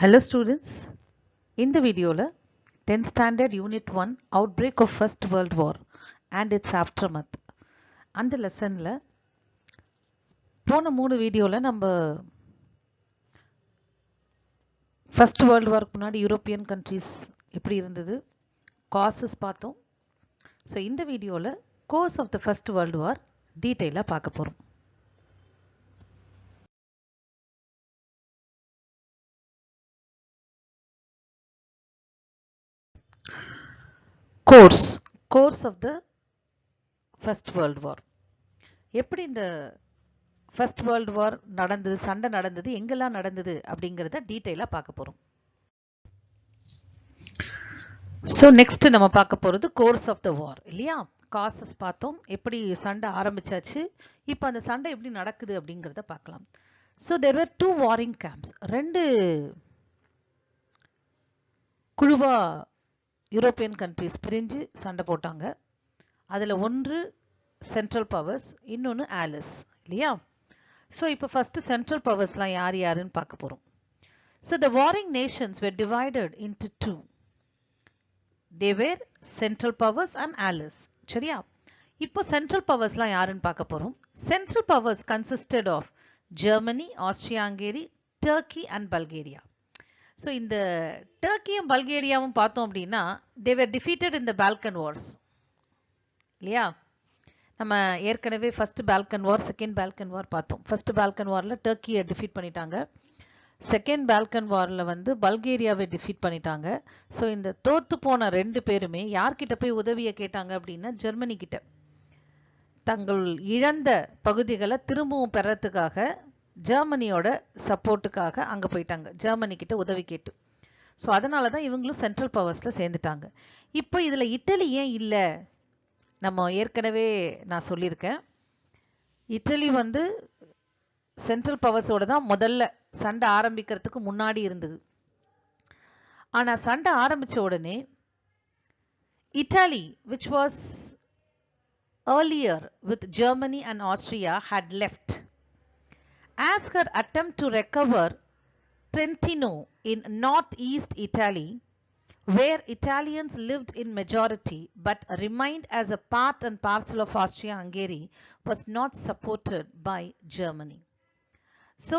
Hello students, in the video 10th standard unit 1 outbreak of first world war and its aftermath அந்த லெசன்ல போன 3 வீடியோல நம்ம first world வார்க்கு முன்னாடி European countries எப்படி இருந்தது காசஸ் பார்த்தோம். ஸோ இந்த வீடியோல course of the first world war டீட்டெயிலாக பார்க்க போகிறோம். Course of the first world war, எப்படி இந்த ஃபர்ஸ்ட் வேர்ல்ட் வார் நடந்தது, சண்டை நடந்தது, எங்கெல்லாம் நடந்தது அப்படிங்கிறத டீட்டெயிலாக பார்க்க போகிறோம். ஸோ நெக்ஸ்ட் நம்ம பார்க்க போகிறது கோர்ஸ் ஆஃப் த வார் இல்லையா. காசஸ் பார்த்தோம், எப்படி சண்டை ஆரம்பிச்சாச்சு, இப்போ அந்த சண்டை எப்படி நடக்குது அப்படிங்கிறத பார்க்கலாம். ஸோ தேர் வர் 2 வாரிங் கேம்ப்ஸ், 2 குழுவா யூரோப்பியன் கண்ட்ரிஸ் பிரிஞ்சு சண்டை போட்டாங்க. அதில் ஒன்று சென்ட்ரல் பவர்ஸ், இன்னொன்று ஆலிஸ் இல்லையா. ஸோ இப்போ ஃபர்ஸ்ட் சென்ட்ரல் பவர்ஸ்லாம் யார் யாருன்னு பார்க்க போகிறோம். So the worrying Nations were divided into 2. They were central powers and allies. சரியா. இப்போ சென்ட்ரல் பவர்ஸ்லாம் யாருன்னு பார்க்க போகிறோம். Central powers consisted of Germany, Austria-Hungary, Turkey and Bulgaria. So இந்த டர்க்கியும் பல்கேரியாவும் பார்த்தோம் அப்படின்னா they were defeated in the Balkan wars இல்லையா. நம்ம ஏற்கனவே first Balkan war, second Balkan war பார்த்தோம். ஃபர்ஸ்ட் பால்கன் வார்ல டர்க்கியை டிஃபீட் பண்ணிட்டாங்க, செகண்ட் பால்கன் வார்ல வந்து பல்கேரியாவை டிஃபீட் பண்ணிட்டாங்க. ஸோ இந்த தோத்து போன 2 பேருமே யார்கிட்ட போய் உதவியை கேட்டாங்க அப்படின்னா ஜெர்மனி கிட்ட. தங்கள் இழந்த பகுதிகளை திரும்பவும் பெறத்துக்காக ஜெர்மனியோட சப்போர்ட்டுக்காக அங்க போயிட்டாங்க, ஜெர்மனி கிட்ட உதவி கேட்டு. ஸோ அதனால தான் இவங்களும் சென்ட்ரல் பவர்ஸ்ல சேர்ந்துட்டாங்க. இப்போ இதுல இட்டலி ஏன் இல்லை? நம்ம ஏற்கனவே நான் சொல்லியிருக்கேன், இட்டலி வந்து சென்ட்ரல் பவர்ஸோட தான் முதல்ல சண்டை ஆரம்பிக்கிறதுக்கு முன்னாடி இருந்தது. ஆனா சண்டை ஆரம்பிச்ச உடனே Italy which was earlier with Germany and Austria had left. As her attempt to recover Trentino in northeast Italy, where Italians lived in majority but remained as a part and parcel of Austria-Hungary, was not supported by Germany. So,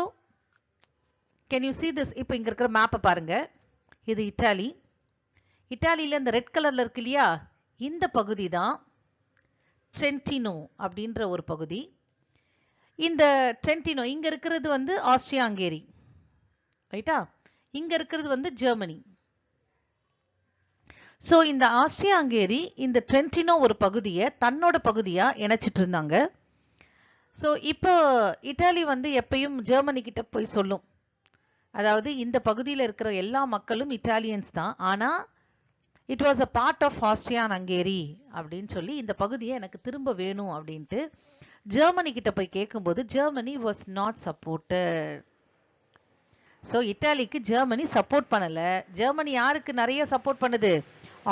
can you see this? இப்போ இங்க இருக்கிற மேப்பை பாருங்க. இது Italy. இட்டாலியில இந்த red கலர்ல இருக்கு இல்லையா, இந்த பகுதி தான் ட்ரென்டினோ அப்படின்ற ஒரு பகுதி. இந்த ட்ரென்டினோ இங்க இருக்கிறது வந்து ஆஸ்ட்ரியா-ஹங்கேரி ரைட்டா, இங்க இருக்கிறது வந்து ஜெர்மனி. ஸோ இந்த ஆஸ்ட்ரியா-ஹங்கேரி இந்த ட்ரென்டினோ ஒரு பகுதியை தன்னோட பகுதியா இணைச்சிட்டு இருந்தாங்க. ஸோ இப்போ இட்டாலி வந்து எப்பயும் ஜெர்மனி கிட்ட போய் சொல்லும், அதாவது இந்த பகுதியில் இருக்கிற எல்லா மக்களும் இட்டாலியன்ஸ் தான், ஆனா it was a part of Austria Hungary அப்படின்னு சொல்லி இந்த பகுதியை எனக்கு திரும்ப வேணும் அப்படின்ட்டு ஜெர்மனி கிட்ட போய் கேட்கும்போது Germany was not supported. So இட்டாலிக்கு ஜெர்மனி சப்போர்ட் பண்ணல. ஜெர்மனி யாருக்கு நிறைய சப்போர்ட் பண்ணுது?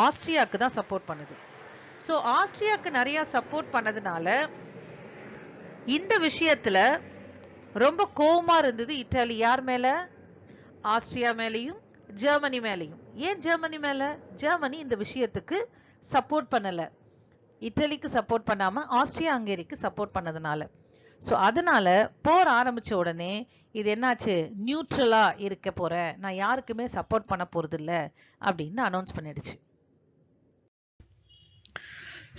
ஆஸ்ட்ரியாவுக்கு தான் சப்போர்ட் பண்ணுது. ஸோ ஆஸ்ட்ரியாவுக்கு நிறைய சப்போர்ட் பண்ணதுனால இந்த விஷயத்துல ரொம்ப கோவமா இருந்தது இட்டாலி. யார் மேல? ஆஸ்ட்ரியா மேலையும் ஜெர்மனி மேலையும். ஏன் ஜெர்மனி மேல? ஜெர்மனி இந்த விஷயத்துக்கு சப்போர்ட் பண்ணல, இட்டலிக்கு சப்போர்ட் பண்ணாம ஆஸ்ட்ரியா-ஹங்கேரிக்கு சப்போர்ட் பண்ணதுனால. ஸோ அதனால போர் ஆரம்பிச்ச உடனே இது என்னாச்சு, நியூட்ரலா இருக்க போறேன், நான் யாருக்குமே சப்போர்ட் பண்ண போறது இல்ல அப்படின்னு அனௌன்ஸ் பண்ணிடுச்சு.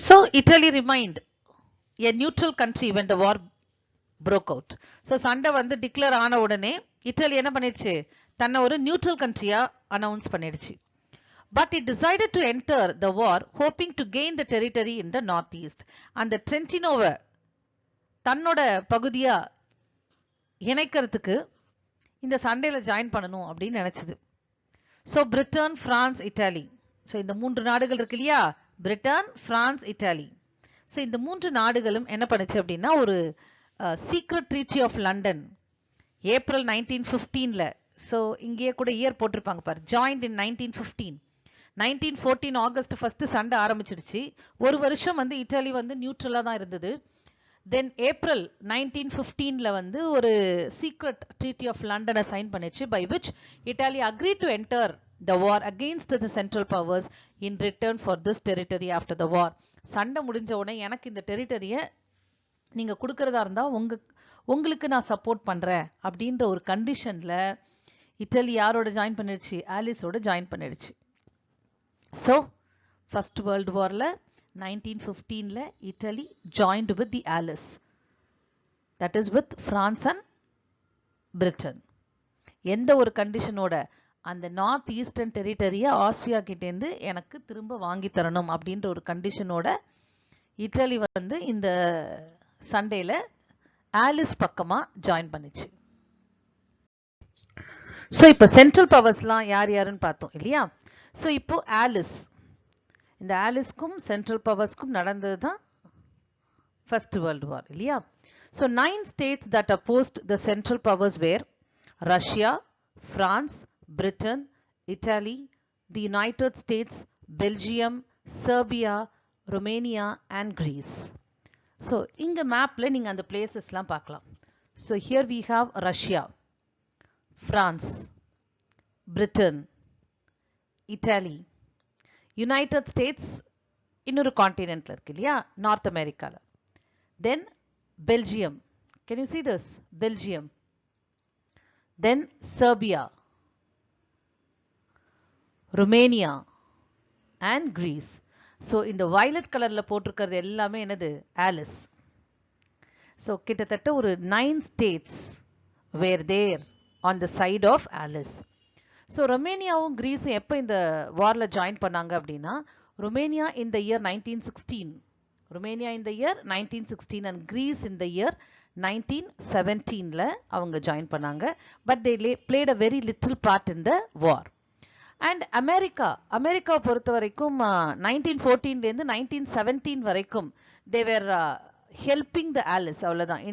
So Italy remained a neutral country when the war broke out. So சண்டை வந்து டிக்ளேர் ஆன உடனே இட்டலி என்ன பண்ணிடுச்சு, தன்னை ஒரு நியூட்ரல் கண்ட்ரியா அனௌன்ஸ் பண்ணிடுச்சு. But it decided to enter the war hoping to gain the territory in the northeast. அந்த ட்ரென்டினோவை தன்னோட பகுதியா இணைக்கிறதுக்கு இந்த சண்டையில ஜாயின் பண்ணணும் அப்படின்னு நினைச்சது. So Britain, France, Italy, so இந்த 3 நாடுகள் இருக்கு இல்லையா, பிரிட்டன், பிரான்ஸ், இட்டாலி. ஸோ இந்த 3 நாடுகளும் என்ன பண்ணுச்சு அப்படின்னா ஒரு secret treaty of London April 1915ல, ஸோ இங்கேயே கூட இயர் போட்டிருப்பாங்க பாரு, ஜாயின்ட் இன் 1915. 1914 ஆகஸ்ட் ஃபர்ஸ்ட் சண்டை ஆரம்பிச்சிடுச்சு. ஒரு வருஷம் வந்து இட்டாலி வந்து நியூட்ரலா தான் இருந்தது. தென் ஏப்ரல் 1915ல வந்து ஒரு சீக்ரெட் ட்ரீட்டி ஆஃப் லண்டனை சைன் பண்ணிச்சு, by which Italy agree to enter the war against the central powers in return for this territory after the war. சண்டை முடிஞ்ச உடனே எனக்கு இந்த டெரிட்டரியை நீங்க கொடுக்கறதா இருந்தா உங்களுக்கு நான் சப்போர்ட் பண்றேன் அப்படின்ற ஒரு கண்டிஷன்ல இட்டலி யாரோட ஜாயின் பண்ணிடுச்சு? ஆலிஸோட ஜாயின் பண்ணிடுச்சு. ஸோ ஃபர்ஸ்ட் வேர்ல்டு வார்ல 1915ல Italy joined with the Allies, that is with France and Britain. எந்த ஒரு கண்டிஷனோட? அந்த நார்த் ஈஸ்டர்ன் டெரிட்டரியை ஆஸ்திரியா கிட்டேருந்து எனக்கு திரும்ப வாங்கி தரணும் அப்படின்ற ஒரு கண்டிஷனோட இட்டலி வந்து இந்த சண்டேல ஆலிஸ் பக்கமா ஜாயின் பண்ணிச்சு. ஸோ இப்போ சென்ட்ரல் பவர்ஸ்லாம் யார் யாருன்னு பார்த்தோம் இல்லையா? ஸோ இப்போ ஆலிஸ், இந்த ஆலிஸ்க்கும் சென்ட்ரல் பவர்ஸ்க்கும் நடந்தது தான் ஃபர்ஸ்ட் வேர்ல்டு வார் இல்லையா? So 9 states that opposed the central powers were Russia, France, Britain, Italy, the United States, Belgium, Serbia, Romania and Greece. So inga mapல நீங்க அந்த பிளேசஸ்லாம் பார்க்கலாம். So here we have Russia, France, Britain, Italy, United States இன்னொரு கான்டினென்ட்ல இருக்கு இல்லையா, north அமெரிக்கால. Then Belgium, can you see this? Belgium. Then Serbia, Romania and Greece. So இந்த violet கலர்ல போட்டிருக்கிறது எல்லாமே என்னது? ஆலிஸ். So கிட்டத்தட்ட ஒரு 9 states were there on the side of Alice. So ரொமேனியாவும் கிரீஸும் எப்போ இந்த வார்ல ஜாயின் பண்ணாங்க அப்படின்னா, Romania in the year 1916, Romania in the year 1916 and Greece in the year 1917ல அவங்க ஜாயின் பண்ணாங்க. But they played a very little part in the war. And அமெரிக்காவை பொறுத்த வரைக்கும் 1914லேருந்து 1917 வரைக்கும் they were helping the Allies, அவ்வளவுதான்,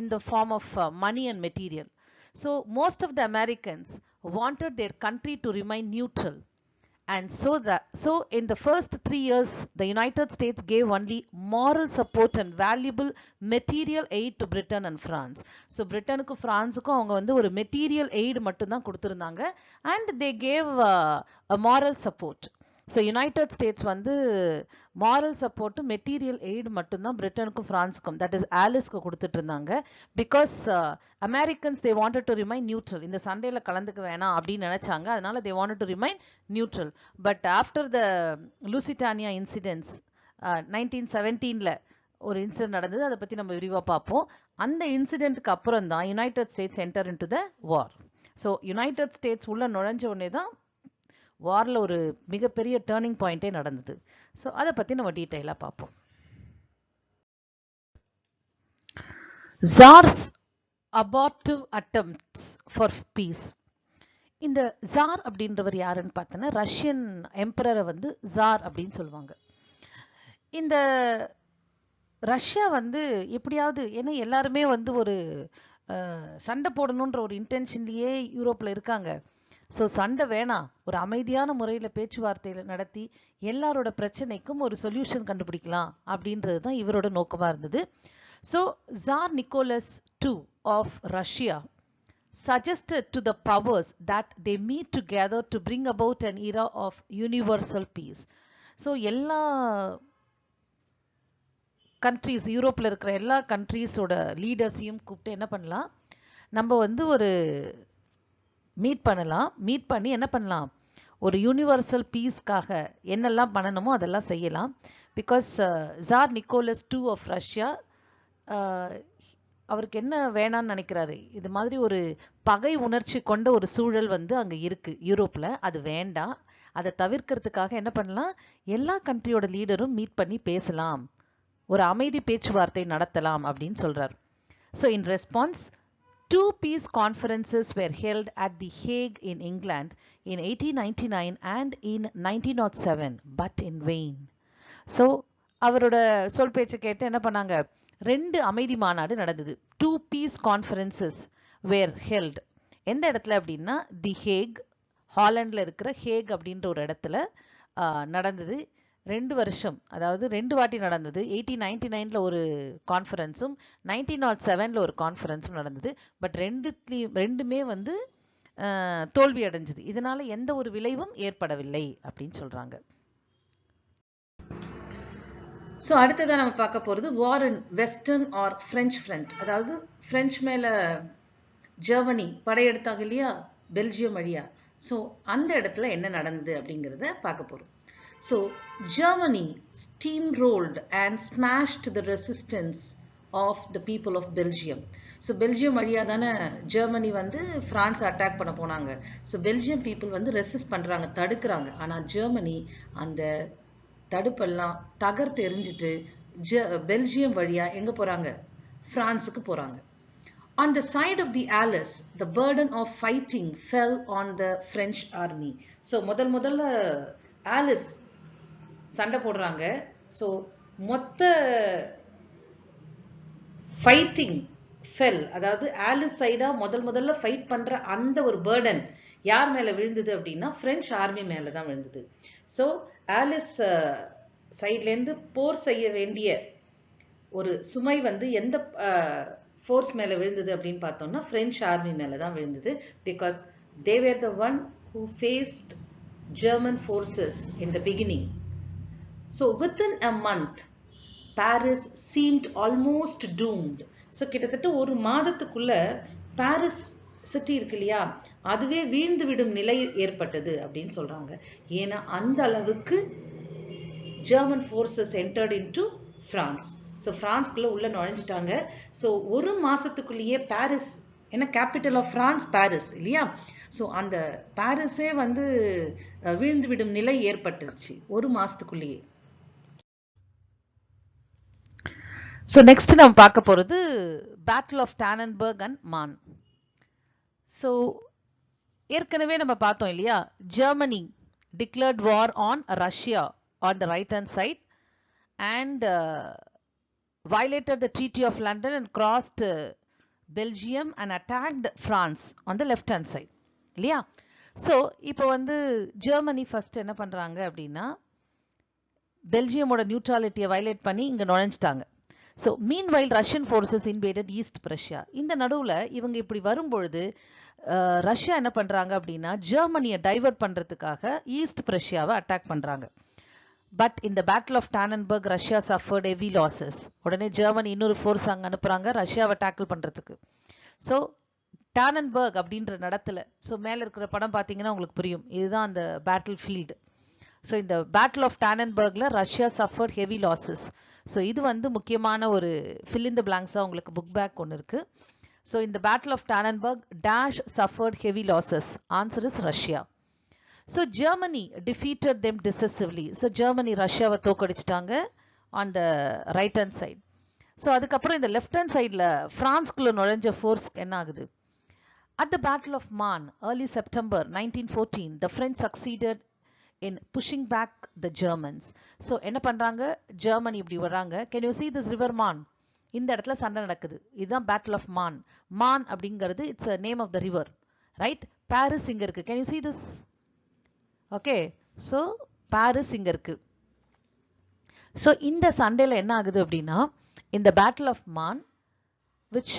in the form of money and material. So most of the Americans wanted their country to remain neutral. And so in the first 3 years, the United States gave only moral support and valuable material aid to Britain and France. So பிரிட்டனுக்கும் பிரான்ஸுக்கும் அவங்க வந்து ஒரு material aid மட்டும்தான் கொடுத்துருந்தாங்க. And they gave a moral support. So United States வந்து moral support material aid மட்டும்தான் பிரிட்டனுக்கும் ஃப்ரான்ஸுக்கும், that is ஆலிஸ்க்கு கொடுத்துட்டு இருந்தாங்க. Because Americans they wanted to remain neutral, இந்த சண்டேல கலந்துக்க வேணாம் அப்படின்னு நினைச்சாங்க, அதனால they wanted to remain neutral. But after the Lusitania incidents 1917ல ஒரு இன்சிடென்ட் நடந்தது, அதை பற்றி நம்ம விரிவாக பார்ப்போம். அந்த இன்சிடென்ட்டுக்கு அப்புறம் தான் United states enter in to the war. So United states உள்ள நுழைஞ்ச உடனே தான் வார்ல ஒரு மிகப்பெரிய டேர்னிங் பாயிண்டே நடந்தது. ஸோ அதை பற்றி நம்ம டீட்டெயிலாக பார்ப்போம். Tsar's abortive attempts for peace. இந்த ஜார் அப்படின்றவர் யாருன்னு பார்த்தோன்னா, ரஷ்யன் எம்பரரை வந்து ஜார் அப்படின்னு சொல்லுவாங்க. இந்த ரஷ்யா வந்து எப்படியாவது, ஏன்னா எல்லாருமே வந்து ஒரு சண்டை போடணுன்ற ஒரு இன்டென்ஷன்லேயே யூரோப்பில் இருக்காங்க. ஸோ சண்டை வேணாம், ஒரு அமைதியான முறையில் பேச்சுவார்த்தையில் நடத்தி எல்லாரோட பிரச்சனைக்கும் ஒரு சொல்யூஷன் கண்டுபிடிக்கலாம் அப்படின்றது தான் இவரோட நோக்கமாக இருந்தது. So Tsar Nicholas II of Russia suggested to the powers that they meet together to bring about an era of universal peace. So எல்லா கண்ட்ரீஸ், யூரோப்பில் இருக்கிற எல்லா கண்ட்ரீஸோட லீடர்ஸையும் கூப்பிட்டு என்ன பண்ணலாம், நம்ம வந்து ஒரு மீட் பண்ணலாம். மீட் பண்ணி என்ன பண்ணலாம், ஒரு யூனிவர்சல் பீஸ்க்காக என்னெல்லாம் பண்ணணுமோ அதெல்லாம் செய்யலாம். Because Tsar Nicholas II of Russia அவருக்கு என்ன வேணான்னு நினைக்கிறாரு, இது மாதிரி ஒரு பகை உணர்ச்சி கொண்ட ஒரு சூழல் வந்து அங்கே இருக்கு யூரோப்பில், அது வேண்டாம். அதை தவிர்க்கிறதுக்காக என்ன பண்ணலாம், எல்லா கண்ட்ரியோட லீடரும் மீட் பண்ணி பேசலாம், ஒரு அமைதி பேச்சுவார்த்தை நடத்தலாம் அப்படின்னு சொல்றார். So in response, 2 peace conferences were held at The Hague in England in 1899 and in 1907, but in vain. So அவரோட சொல் பேச்சு கேட்டு என்ன பண்ணாங்க, 2 அமைதி மாநாடு நடந்தது. 2 peace conferences were held. எந்த இடத்துல அப்படின்னா, தி ஹேக், ஹாலண்ட்ல இருக்கிற ஹேக் அப்படின்ற ஒரு இடத்துல நடந்தது. 2 வருஷம், அதாவது 2 வாட்டி நடந்தது. 1899ல ஒரு கான்ஃபரன்ஸும் 1907ல ஒரு கான்ஃபரன்ஸும் நடந்தது. பட் ரெண்டுமே வந்து தோல்வி அடைஞ்சது. இதனால எந்த ஒரு விளைவும் ஏற்படவில்லை அப்படின்னு சொல்றாங்க. ஸோ அடுத்ததான் நம்ம பார்க்க போகிறது war in western or French front. அதாவது ஃப்ரெஞ்ச் மேலே ஜெர்மனி படையெடுத்தாங்க இல்லையா, பெல்ஜியம் வழியா. ஸோ அந்த இடத்துல என்ன நடந்தது அப்படிங்கிறத பார்க்க போகிறோம். So Germany steamrolled and smashed the resistance of the people of Belgium. So Belgium வழியா தானே ஜெர்மனி வந்து பிரான்ஸ் அட்டாக் பண்ண போனாங்க. ஸோ பெல்ஜியம் பீப்புள் வந்து ரெசிஸ்ட் பண்ணுறாங்க, தடுக்கிறாங்க. ஆனால் ஜெர்மனி அந்த தடுப்பெல்லாம் தகர்த்து எறிஞ்சிட்டு பெல்ஜியம் வழியா எங்க போறாங்க, பிரான்ஸுக்கு போறாங்க. On the side of the Allies, the burden of fighting fell on the French army. So முதல்ல ஆலிஸ் சண்டை போடுறாங்க. ஸோ மொத்த ஃபைட்டிங் ஃபெல், அதாவது ஆலிஸ் சைடா முதல்ல ஃபைட் பண்ற அந்த ஒரு பேர்டன் யார் மேல விழுந்தது அப்படின்னா பிரெஞ்சு ஆர்மி மேல தான் விழுந்தது. ஸோ ஆலிஸ் சைட்லேருந்து போர் செய்ய வேண்டிய ஒரு சுமை வந்து எந்த ஃபோர்ஸ் மேலே விழுந்தது அப்படின்னு பார்த்தோம்னா பிரெஞ்சு ஆர்மி மேலே தான் விழுந்தது. Because they were the one who faced German forces in the beginning. So within a month Paris seemed almost doomed. So கிட்டத்தட்ட ஒரு மாதத்துக்குள்ள பாரிஸ் சிட்டி இருக்கு இல்லையா, அதுவே வீழ்ந்து விடும் நிலை ஏற்பட்டது அப்படின்னு சொல்றாங்க. ஏன்னா அந்த அளவுக்கு German forces entered into France. So பிரான்ஸ்குள்ள உள்ள நுழைஞ்சிட்டாங்க. ஸோ ஒரு மாசத்துக்குள்ளேயே பாரிஸ், ஏன்னா கேபிட்டல் ஆஃப் பிரான்ஸ் பாரிஸ் இல்லையா, ஸோ அந்த பாரிஸே வந்து வீழ்ந்து விடும் நிலை ஏற்பட்டுருச்சு ஒரு மாசத்துக்குள்ளேயே. ஸோ நெக்ஸ்ட் நம்ம பார்க்க போறது பேட்டில் ஆஃப் டானன்பர்க் அண்ட் மான். ஸோ ஏற்கனவே நம்ம பார்த்தோம் இல்லையா, Germany declared war on Russia on the right hand side and violated the Treaty of London and crossed Belgium and attacked France on the left hand side இல்லையா. So இப்போ வந்து Germany first என்ன பண்றாங்க அப்படின்னா பெல்ஜியமோட நியூட்ராலிட்டியை வயலேட் பண்ணி இங்க நுழைஞ்சிட்டாங்க. So meanwhile Russian forces invaded East Prussia. இந்த நடுவில் இவங்க இப்படி வரும்பொழுது ரஷ்யா என்ன பண்றாங்க அப்படின்னா ஜெர்மனியை டைவர்ட் பண்றதுக்காக ஈஸ்ட் பிரஷ்யாவை அட்டாக் பண்றாங்க. பட் இந்த battle of Tannenberg Russia suffered heavy losses. உடனே ஜெர்மனி இன்னொரு ஃபோர்ஸ் அங்கே அனுப்புறாங்க ரஷ்யாவை டேக்கிள் பண்றதுக்கு. ஸோ டானன்பர்க் அப்படின்ற இடத்துல, ஸோ மேலே இருக்கிற படம் பார்த்தீங்கன்னா உங்களுக்கு புரியும், இதுதான் அந்த பேட்டில் ஃபீல்டு. ஸோ இந்த பேட்டில் ஆஃப் டானன்பர்க்ல Russia suffered heavy losses. So இது வந்து முக்கியமான ஒரு ஃபில் இன் த பிளாங்க்ஸாக உங்களுக்கு புக் பேக் ஒன்று இருக்கு. ஸோ இந்த battle of Tannenberg dash suffered heavy losses. Answer is Russia. So Germany defeated them decisively. So Germany ரஷ்யாவை தோக்கடிச்சிட்டாங்க on the right hand side. So அதுக்கப்புறம் இந்த லெஃப்ட் ஹேண்ட் சைடில் பிரான்ஸ்குள்ள நுழைஞ்ச ஃபோர்ஸ் என்ன ஆகுது? At the Battle of Marne, early September 1914, the French succeeded in pushing back the Germans. So என்ன பண்றாங்க, ஜெர்மனி இப்படி வராங்க. Can you see this river Marne? இந்த இடத்துல சண்டை நடக்குது. இதுதான் Battle of Marne. Marne அப்படிங்கிறது it's a name of the river, right? Paris இங்க இருக்கு. Can you see this? Okay, so Paris இங்க இருக்கு. So இந்த சண்டையில என்ன ஆகுது அப்படின்னா, இந்த Battle of Marne which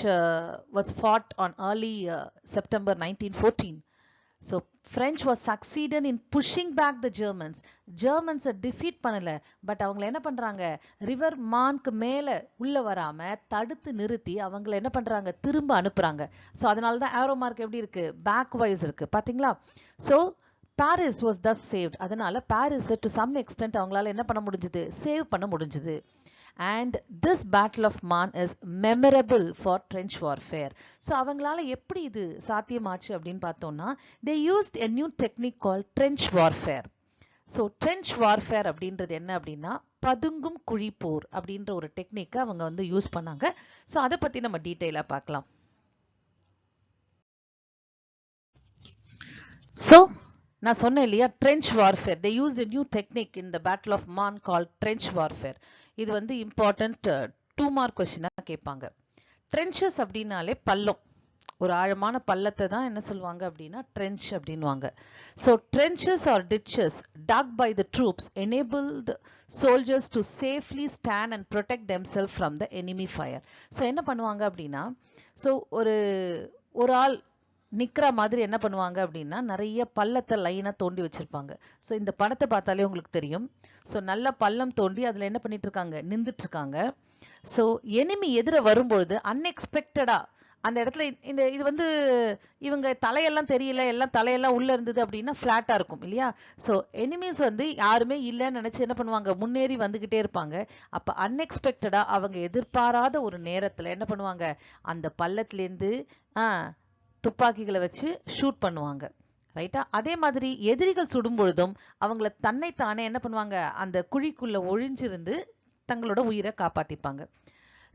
was fought on early September 1914. So French was succeeded in pushing back the Germans. Germans defeat பண்ணல, பட் அவங்க என்ன பண்றாங்க, ரிவர் மான்க்கு மேல உள்ள வராம தடுத்து நிறுத்தி அவங்களை என்ன பண்றாங்க, திரும்ப அனுப்புறாங்க. ஸோ அதனால தான் ஆரோ மார்க் எப்படி இருக்கு, பேக் வைஸ் இருக்கு பாத்தீங்களா. So Paris was thus saved. அதனால பாரிஸ் to some extent அவங்களால என்ன பண்ண முடிஞ்சது, சேவ் பண்ண முடிஞ்சது. And this battle of Marne is memorable for trench warfare. So அவங்களால எப்படி இது சாத்தியமாச்சு அப்படின்னு பார்த்தோம்னா, they used a new technique called trench warfare. So trench warfare அப்படின்றது என்ன அப்படின்னா, பதுங்கும் குழி போர் அப்படின்ற ஒரு டெக்னிக்கை அவங்க வந்து யூஸ் பண்ணாங்க. ஸோ அதை பத்தி நம்ம டீட்டெயிலா பார்க்கலாம். ஸோ நான் சொன்னேன் இல்லையா, trench warfare. They use a new technique in the battle of Marne called trench warfare. இது வந்து இம்பார்ட்டன்ட் 2 மார்க் கொஸ்டினா கேட்பாங்க. ட்ரென்ச்சஸ் அப்படின்னாலே பள்ளம், ஒரு ஆழமான பள்ளத்தை தான் என்ன சொல்லுவாங்க அப்படின்னா ட்ரென்ச் அப்படின்வாங்க. So trenches or ditches dug by the troops enabled soldiers to safely stand and protect themselves from the enemy fire. So என்ன பண்ணுவாங்க அப்படின்னா, ஸோ ஒரு ஆள் நிக்கிற மாதிரி என்ன பண்ணுவாங்க அப்படின்னா நிறைய பள்ளத்தை லைனா தோண்டி வச்சிருப்பாங்க. ஸோ இந்த படத்தை பார்த்தாலே உங்களுக்கு தெரியும். ஸோ நல்ல பள்ளம் தோண்டி அதுல என்ன பண்ணிட்டு இருக்காங்க, நின்றுட்டு இருக்காங்க. ஸோ எனிமி எதிர வரும்பொழுது அன்எக்ஸ்பெக்டடா அந்த இடத்துல இது வந்து இவங்க தலையெல்லாம் தெரியல, எல்லாம் தலையெல்லாம் உள்ள இருந்தது அப்படின்னா ஃபிளாட்டா இருக்கும் இல்லையா. ஸோ எனிமீஸ் வந்து யாருமே இல்லைன்னு நினைச்சு என்ன பண்ணுவாங்க, முன்னேறி வந்துகிட்டே இருப்பாங்க. அப்ப அன்எக்ஸ்பெக்டடா அவங்க எதிர்பாராத ஒரு நேரத்துல என்ன பண்ணுவாங்க, அந்த பள்ளத்திலேருந்து துப்பாக்கிகளை வச்சு ஷூட் பண்ணுவாங்க. ரைட்டா? அதே மாதிரி எதிரிகள் சுடும் பொழுதும் அவங்கள தன்னைத்தானே என்ன பண்ணுவாங்க, அந்த குழிக்குள்ள ஒழிஞ்சிருந்து தங்களோட உயிரை காப்பாத்திப்பாங்க.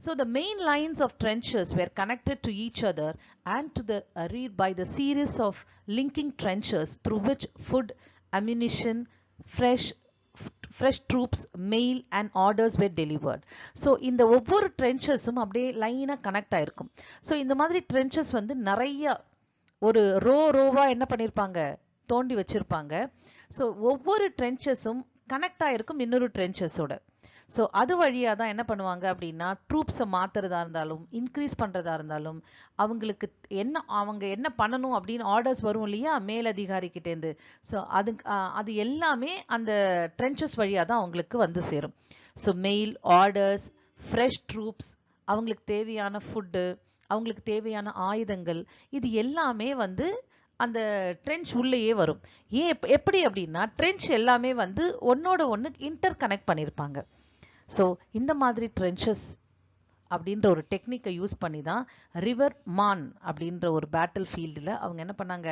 So the main lines of trenches were connected to each other and to the reed by the series of linking trenches through which food, ammunition, fresh troops, mail and orders were delivered. So இந்த ஒவ்வொரு trenchesum அப்படியே லைனா connect ஆயிருக்கும். So இந்த மாதிரி trenches வந்து நிறைய ஒரு ரோவா என்ன பண்ணிருப்பாங்க, தோண்டி வச்சிருப்பாங்க. ஸோ ஒவ்வொரு trenchesum கனெக்ட் ஆயிருக்கும் இன்னொரு trenchesோட. ஸோ அது வழியாக தான் என்ன பண்ணுவாங்க அப்படின்னா ட்ரூப்ஸை மாற்றுறதா இருந்தாலும் இன்க்ரீஸ் பண்ணுறதா இருந்தாலும் அவங்களுக்கு அவங்க என்ன பண்ணணும் அப்படின்னு ஆர்டர்ஸ் வரும் இல்லையா மேலதிகாரிக்கிட்டேருந்து. ஸோ அது எல்லாமே அந்த ட்ரென்ச்சஸ் வழியாக தான் அவங்களுக்கு வந்து சேரும். So mail, orders, fresh troops, அவங்களுக்கு தேவையான ஃபுட்டு, அவங்களுக்கு தேவையான ஆயுதங்கள், இது எல்லாமே வந்து அந்த ட்ரென்ச் உள்ளேயே வரும். எப்படி அப்படின்னா ட்ரென்ச் எல்லாமே வந்து ஒன்னோட ஒன்று இன்டர் கனெக்ட் பண்ணியிருப்பாங்க. ஸோ இந்த மாதிரி ட்ரென்ச்சஸ் அப்படின்ற ஒரு டெக்னிக்கை யூஸ் பண்ணி தான் ரிவர் மான் அப்படின்ற ஒரு பேட்டில் ஃபீல்டில் அவங்க என்ன பண்ணாங்க,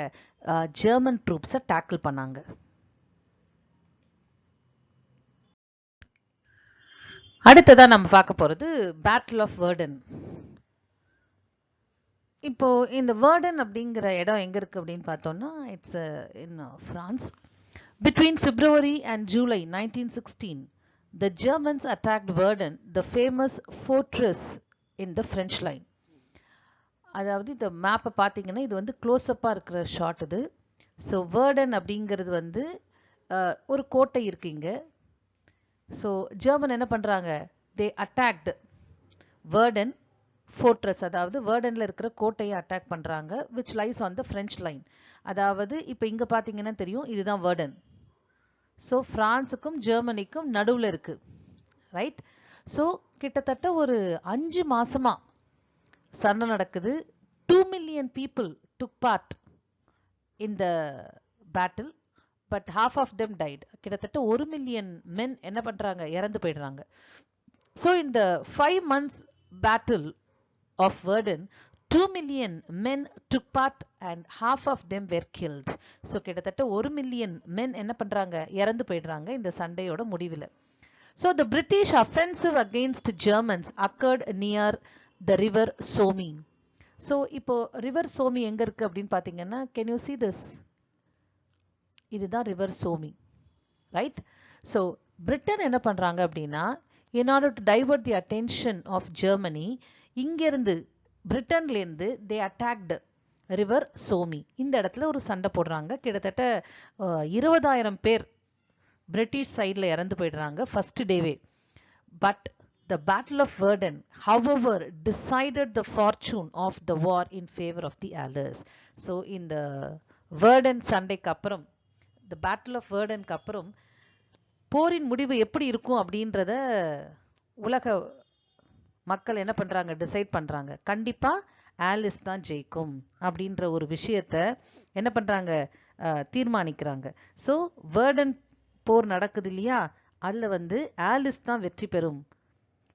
ஜெர்மன் ட்ரூப்ஸை டேக்கிள் பண்ணாங்க. அடுத்ததான் நம்ம பார்க்க போறது பேட்டில் ஆஃப் வேர்டன். இப்போ இந்த வேர்டன் அப்படிங்கிற இடம் எங்க இருக்கு அப்படின்னு பார்த்தோம்னா it's in France. Between February and July 1916 the Germans attacked Verdun, the famous fortress in the French line. அதாவது இந்த மேப்பை பார்த்தீங்கன்னா இது வந்து க்ளோஸ்அப்பாக இருக்கிற ஷாட் இது. ஸோ வேர்டன் அப்படிங்கிறது வந்து ஒரு கோட்டை இருக்குங்க. ஸோ ஜெர்மன் என்ன பண்ணுறாங்க, தே அட்டாக்டு வேர்டன் ஃபோர்ட்ரஸ், அதாவது வேர்டனில் இருக்கிற கோட்டையை அட்டாக் பண்ணுறாங்க, which lies on the French line. அதாவது இப்போ இங்கே பார்த்தீங்கன்னா தெரியும் இதுதான் வேர்டன். ஸோ ஃப்ரான்ஸுக்கும் ஜெர்மனிக்கும் நடுவில் இருக்கு. ரைட்? ஸோ கிட்டத்தட்ட ஒரு 5 மாசமா சண்டை நடக்குது. 2 million people took part in the battle, but half of them died. கிட்டத்தட்ட 1 million men என்ன பண்றாங்க, இறந்து போயிடுறாங்க. ஸோ இந்த 5 months battle of Verdun, 2 million men took part and half of them were killed. So கிட்டத்தட்ட 1 million men என்ன பண்றாங்க, இறந்து போயிடுறாங்க இந்த சண்டையோட முடிவில். So the British offensive against Germans occurred near the river Somme. So இப்போ ரிவர் சோமி எங்க இருக்கு அப்படின்னு பார்த்தீங்கன்னா, கேன் யூ see this? இதுதான் ரிவர் சோமி. ரைட்? ஸோ பிரிட்டன் என்ன பண்றாங்க அப்படின்னா, in order to divert the attention of Germany, இங்கிருந்து பிரிட்டன்லேருந்து தே அட்டாக்டு ரிவர் சோமி. இந்த இடத்துல ஒரு சண்டை போடுறாங்க. கிட்டத்தட்ட 20,000 பேர் பிரிட்டிஷ் சைடில் இறந்து போயிடுறாங்க ஃபர்ஸ்ட் டேவே. But the battle of Verdun however decided the fortune of the war in favour of the Allies. So இந்த வேர்டன் சண்டைக்கு அப்புறம், த பேட்டில் ஆஃப் வேர்டனுக்கு அப்புறம் போரின் முடிவு எப்படி இருக்கும் அப்படின்றத உலக மக்கள் என்ன பண்றாங்க, டிசைட் பண்றாங்க. கண்டிப்பா ஆலிஸ் தான் ஜெயிக்கும் அப்படின்ற ஒரு விஷயத்த என்ன பண்றாங்க, தீர்மானிக்கிறாங்க. ஸோ வேர்டன் போர் நடக்குது இல்லையா, அதுல வந்து ஆலிஸ் தான் வெற்றி பெறும்.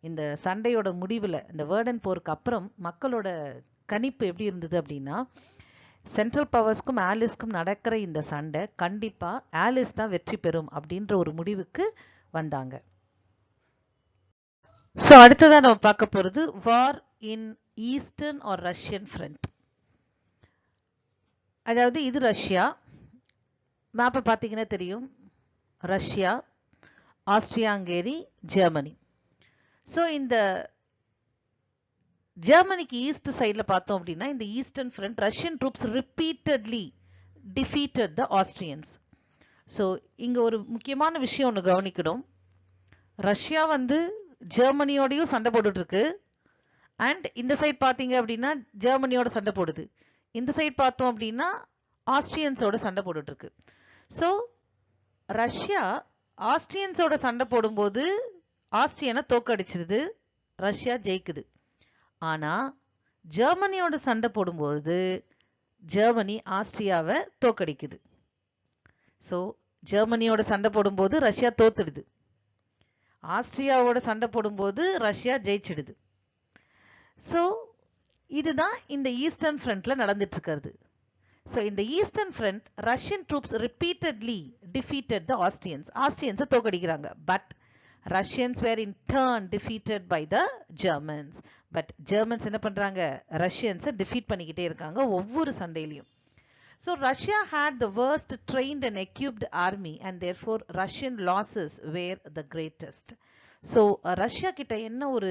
இந்த சண்டையோட முடிவில், இந்த வேர்டன் போருக்கு அப்புறம் மக்களோட கணிப்பு எப்படி இருந்தது அப்படின்னா, சென்ட்ரல் பவர்ஸ்க்கும் ஆலிஸ்க்கும் நடக்கிற இந்த சண்டை கண்டிப்பா ஆலிஸ் தான் வெற்றி பெறும் அப்படின்ற ஒரு முடிவுக்கு வந்தாங்க. ஸோ அடுத்ததான் நம்ம பார்க்க போறது war in eastern or Russian front. அதாவது இது ரஷ்யா, மேப்பை பார்த்தீங்கன்னா தெரியும், Russia, Austria Hungary, Germany. So இந்த ஜெர்மனிக்கு ஈஸ்ட் சைடில் பார்த்தோம் அப்படின்னா இந்த eastern front Russian troops repeatedly defeated the Austrians. So இங்கே ஒரு முக்கியமான விஷயம் ஒன்று கவனிக்கணும். ரஷ்யா வந்து ஜெர்மனியோடையும் சண்டை போட்டுட்டு இருக்கு. அண்ட் இந்த சைட் பார்த்தீங்க அப்படின்னா ஜெர்மனியோட சண்டை போடுது. இந்த சைட் பார்த்தோம் அப்படின்னா ஆஸ்ட்ரியன்ஸோட சண்டை போட்டுட்டு இருக்கு. ஸோ ரஷ்யா ஆஸ்ட்ரியன்ஸோட சண்டை போடும்போது ஆஸ்ட்ரியனை தோக்கடிச்சிருது, ரஷ்யா ஜெயிக்குது. ஆனா ஜெர்மனியோட சண்டை போடும்போது ஜெர்மனி ஆஸ்ட்ரியாவை தோக்கடிக்குது. ஸோ ஜெர்மனியோட சண்டை போடும்போது ரஷ்யா தோத்துடுது, ஆஸ்ட்ரியாவோட சண்டை போடும்போது ரஷ்யா ஜெயிச்சிடுது. ஸோ இதுதான் இந்த ஈஸ்டர்ன் ஃப்ரண்ட்ல நடந்துட்டு இருக்கிறது. ஸோ இந்த eastern front Russian troops repeatedly defeated the Austrians. ஆஸ்ட்ரியன்ஸை தோக்கடிக்கிறாங்க. But Russians were in turn defeated by the Germans. But Germans என்ன பண்றாங்க, ரஷ்யன்ஸை டிஃபீட் பண்ணிக்கிட்டே இருக்காங்க ஒவ்வொரு சண்டையிலையும். So Russia had the worst trained and equipped army and therefore Russian losses were the greatest. So Russia கிட்ட என்ன ஒரு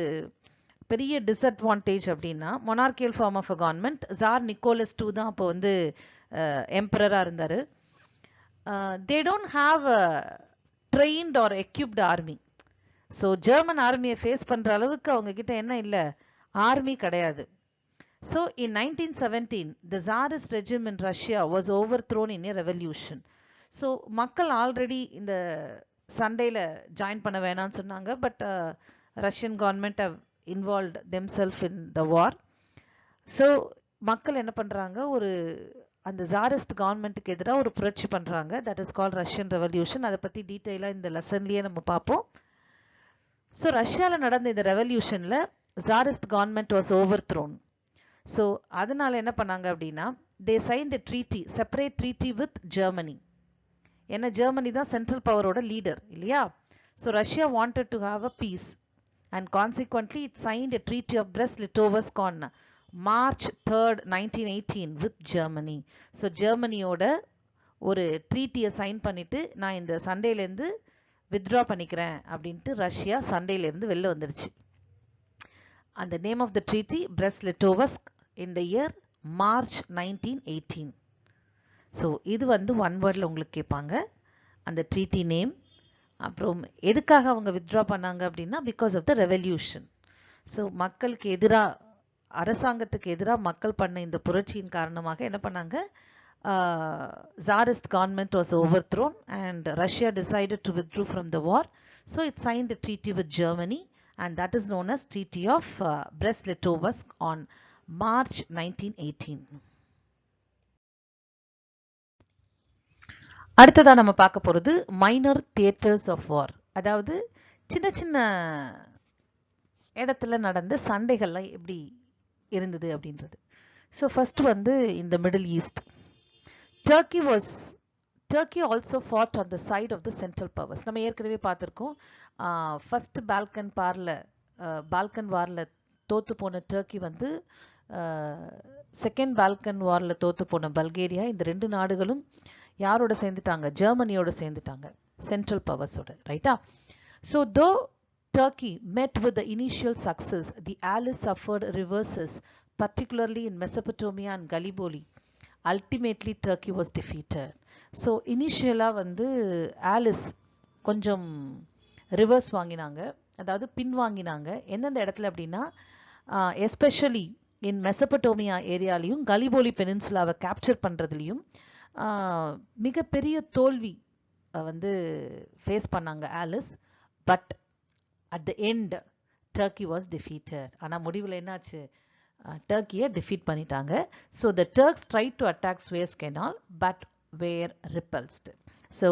பெரிய டிஸ்அட்வான்டேஜ் அப்படின்னா, monarchical form of a government. Tsar Nicholas II தான் அப்போ வந்து எம்பரரா இருந்தாரு. They don't have a trained or equipped army. So German ஆர்மியை ஃபேஸ் பண்ணுற அளவுக்கு அவங்க கிட்ட என்ன இல்லை, ஆர்மி கிடையாது. So in 1917 the Tsarist regime in Russia was overthrown in a revolution. So மக்கள் ஆல்ரெடி இந்த சண்டையில் ஜாயின் பண்ண வேணாம்னு சொன்னாங்க. But Russian government have involved themselves in the war. So மக்கள் என்ன பண்ணுறாங்க, ஒரு அந்த ஜாரிஸ்ட் கவர்மெண்ட்டுக்கு எதிராக ஒரு புரட்சி பண்ணுறாங்க. That is called Russian revolution. அதை பற்றி டீட்டெயிலாக இந்த லெசன்லேயே நம்ம பார்ப்போம். ஸோ ரஷ்யாவில் நடந்த இந்த ரெவல்யூஷனில் Tsarist government was over thrown. So அதனால என்ன பண்ணாங்க அப்படின்னா, they signed a treaty, separate treaty with Germany. ஏன்னா ஜெர்மனி தான் சென்ட்ரல் பவரோட லீடர் இல்லையா. So Russia wanted to have a peace and consequently it signed a treaty of Brest Litovsk on March 3rd 1918 with Germany. ஸோ ஜெர்மனியோட ஒரு ட்ரீட்டியை sign பண்ணிட்டு நான் இந்த சண்டையிலேருந்து வித்ட்ரா பண்ணிக்கிறேன் அப்படின்ட்டு ரஷ்யா சண்டையிலேருந்து வெளில வந்துருச்சு. அந்த name of the treaty Brest Litovsk in the year March 1918. So இது வந்து ஒன் வேர்டில் உங்களுக்கு கேட்பாங்க, அந்த ட்ரீட்டி நேம். அப்புறம் எதுக்காக அவங்க வித்ட்ரா பண்ணாங்க அப்படின்னா, because of the revolution. So மக்களுக்கு எதிராக, அரசாங்கத்துக்கு எதிராக மக்கள் பண்ண இந்த புரட்சியின் காரணமாக என்ன பண்ணாங்க, Tsarist government was overthrown and Russia decided to withdraw from the war. So it signed a treaty with Germany and that is known as Treaty of Brest-Litovsk on March 1918. அடுத்ததா நம்ம பார்க்க போறது மைனர் தியேட்டர்ஸ் ஆஃப் வார். அதாவது சின்ன சின்ன இடத்துல நடந்த சண்டைகள்லாம் எப்படி இருந்தது அப்படின்றது. ஸோ ஃபர்ஸ்ட் வந்து இந்த middle east. Turkey also fought on the side of the Central Powers. நம்ம ஏற்கனவே பார்த்திருக்கோம். ஃபர்ஸ்ட் பால்கன் வாரில் தோத்து போன டர்க்கி வந்து செகண்ட் பால்கன் வாரில் தோத்து போன பல்கேரியா, இந்த ரெண்டு நாடுகளும் யாரோட சேர்ந்துட்டாங்க, ஜெர்மனியோட சேர்ந்துட்டாங்க, சென்ட்ரல் பவர்ஸோட. ரைட்டா? ஸோ தோ Turkey met with the initial success, the Allies suffered reverses, particularly in Mesopotamia and Gallipoli. Ultimately Turkey was defeated. So initially வந்து ஆலிஸ் கொஞ்சம் ரிவர்ஸ் வாங்கினாங்க, அதாவது பின் வாங்கினாங்க. எந்தெந்த இடத்துல அப்படின்னா, எஸ்பெஷலி இன் மெசபடோமியா ஏரியாலையும் கலிபோலி பெனின்சுலாவை கேப்சர் பண்ணுறதுலையும் மிகப்பெரிய தோல்வி வந்து ஃபேஸ் பண்ணாங்க Allies. But at the end Turkey was defeated. ஆனால் முடிவில் என்னாச்சு, டர்க்கியை டிஃபீட் பண்ணிட்டாங்க. So the Turks try to attack Suez canal but were repulsed. So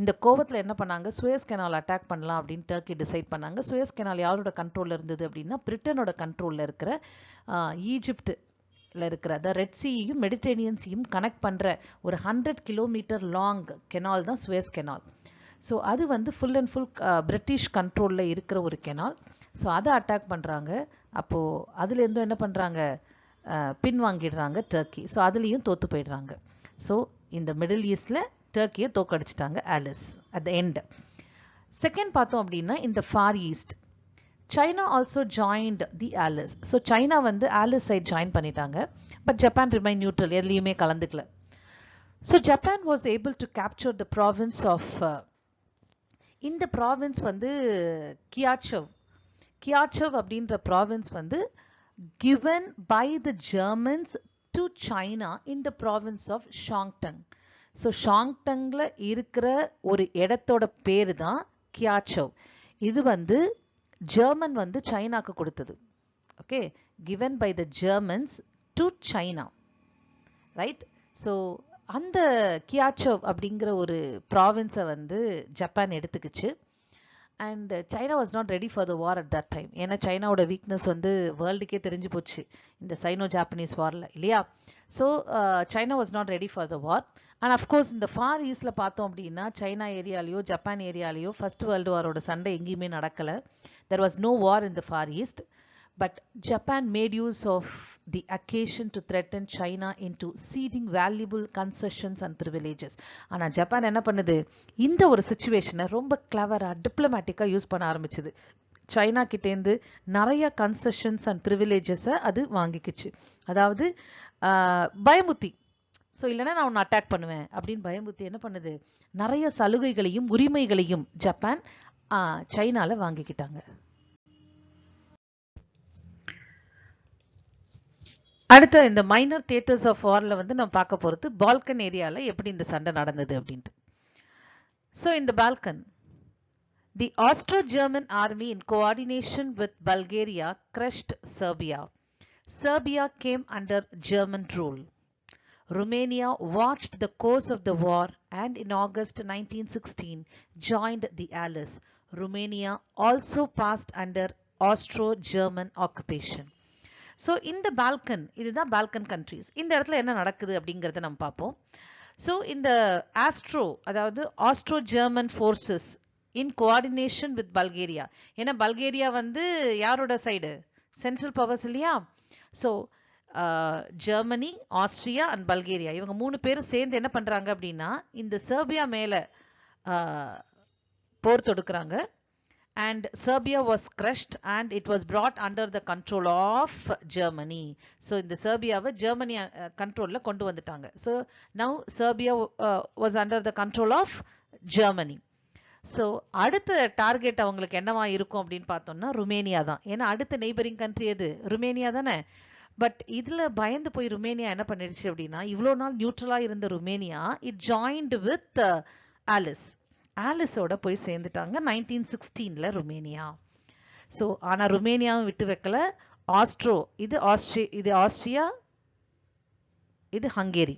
இந்த கோவத்தில் என்ன பண்ணாங்க, சுயஸ் கெனால் அட்டாக் பண்ணலாம் அப்படின்னு டர்க்கி டிசைட் பண்ணாங்க. சுயஸ் கெனால் யாரோட கண்ட்ரோலில் இருந்தது அப்படின்னா, பிரிட்டனோட கண்ட்ரோலில் இருக்கிற ஈஜிப்டில் இருக்கிற த ரெட் சீயையும் மெடிட்டரேனியன் சீயும் கனெக்ட் பண்ணுற ஒரு 100 கிலோமீட்டர் லாங் கெனால் தான் சுயஸ் கெனால். ஸோ அது வந்து ஃபுல் அண்ட் ஃபுல் பிரிட்டிஷ் கண்ட்ரோலில் இருக்கிற ஒரு கெனால். ஸோ அதை அட்டாக் பண்ணுறாங்க. அப்போது அதுலேருந்தும் என்ன பண்ணுறாங்க, பின்வாங்கிடுறாங்க டர்க்கி. ஸோ அதுலேயும் தோற்று போயிடுறாங்க. ஸோ இந்த மிடில் ஈஸ்டில் டர்க்கியை தோக்கடிச்சிட்டாங்க Allies at the end. Second பார்த்தோம் அப்படின்னா இந்த far east. China also joined the Allies. So China வந்து Allies side join பண்ணிட்டாங்க. But Japan remained neutral. எதுலயுமே கலந்துக்கல. So Japan was able to capture the province of இந்த province வந்து Kiachev. Kiachev அப்படின்ற province வந்து given by the Germans to China in the province of Shantung. So ஷாங்டங்ல இருக்கிற ஒரு இடத்தோட பேரு தான் கியாச்சவ். இது வந்து ஜெர்மன் வந்து சைனாக்கு கொடுத்தது. Okay, given by the Germans to China, right? So அந்த கியாச்சவ் அப்படிங்கிற ஒரு ப்ராவின்ஸை வந்து Japan எடுத்துக்கிச்சு. And China was not ready for the war at that time. ஏன்னா சைனாவோட வீக்னஸ் வந்து வேர்ல்டுக்கே தெரிஞ்சு போச்சு இந்த சைனோ ஜாப்பனீஸ் வார்ல, இல்லையா? So China was not ready for the war. And of course இந்த ஃபார் ஈஸ்ட்ல பார்த்தோம் அப்படின்னா சைனா ஏரியாலேயோ ஜப்பான் ஏரியாலேயோ ஃபர்ஸ்ட் வேர்ல்டு வாரோட சண்டை எங்கேயுமே நடக்கலை. There was no war in the far east. But Japan made use of the occasion to threaten China into ceding valuable concessions and privileges. ஆனா ஜப்பான் என்ன பண்ணுது, இந்த ஒரு சிச்சுவேஷனை ரொம்ப கிளவரா டிப்ளமேட்டிக்கா யூஸ் பண்ண ஆரம்பிச்சது. சைனா கிட்டேந்து நிறைய கன்செஷன்ஸ் அண்ட் ப்ரிவிலேஜஸை அது வாங்கிக்குச்சு. அதாவது பயமுத்தி, ஸோ இல்லைன்னா நான் உன்னை அட்டாக் பண்ணுவேன் அப்படின்னு பயமுத்தி என்ன பண்ணுது, நிறைய சலுகைகளையும் உரிமைகளையும் ஜப்பான் சைனால வாங்கிக்கிட்டாங்க. அடுத்த இந்த மைனர் தியேட்டர்ஸ் ஆஃப் வார்ல வந்து நம்ம பார்க்க போறது பால்கன் ஏரியால எப்படி இந்த சண்டை நடந்தது அப்படின்ட்டு. ஸோ இந்த Balkan, the Austro-German army in coordination with Bulgaria crushed Serbia. Serbia came under German rule. Romania watched the course of the war and in August 1916 joined the Allies. Romania also passed under Austro-German occupation. So இந்த Balkan, இதுதான் Balkan countries. இந்த இடத்துல என்ன நடக்குது அப்படிங்கிறத நம்ம பார்ப்போம். So இந்த அதாவது astro German forces in coordination with Bulgaria. ஏன்னா பல்கேரியா வந்து யாரோட சைடு, சென்ட்ரல் பவர்ஸ் இல்லையா? So Germany, Austria and Bulgaria இவங்க 3 பேரும் சேர்ந்து என்ன பண்றாங்க அப்படின்னா இந்த செர்பியா மேல போர் தொடுக்கிறாங்க. And Serbia was crushed and it was brought under the control of Germany. So in the Serbia Germany control la kondu vanditaanga. So now Serbia was under the control of Germany. So அடுத்த target அவங்களுக்கு என்னவா இருக்கும் அப்படின்னு பார்த்தோம்னா Romania தான். ஏன்னா அடுத்த neighbouring country எது, ருமேனியா தானே. பட் இதுல பயந்து போய் ருமேனியா என்ன பண்ணிடுச்சு அப்படின்னா, இவ்வளோ நாள் நியூட்ரலா இருந்த Romania it joined with Allies, ஆலிஸோட போய் சேர்ந்துட்டாங்க 1916ல ருமேனியா. ஸோ ஆனால் ருமேனியாவும் விட்டு வைக்கல. இது ஆஸ்ட்ரியா, இது ஹங்கேரி.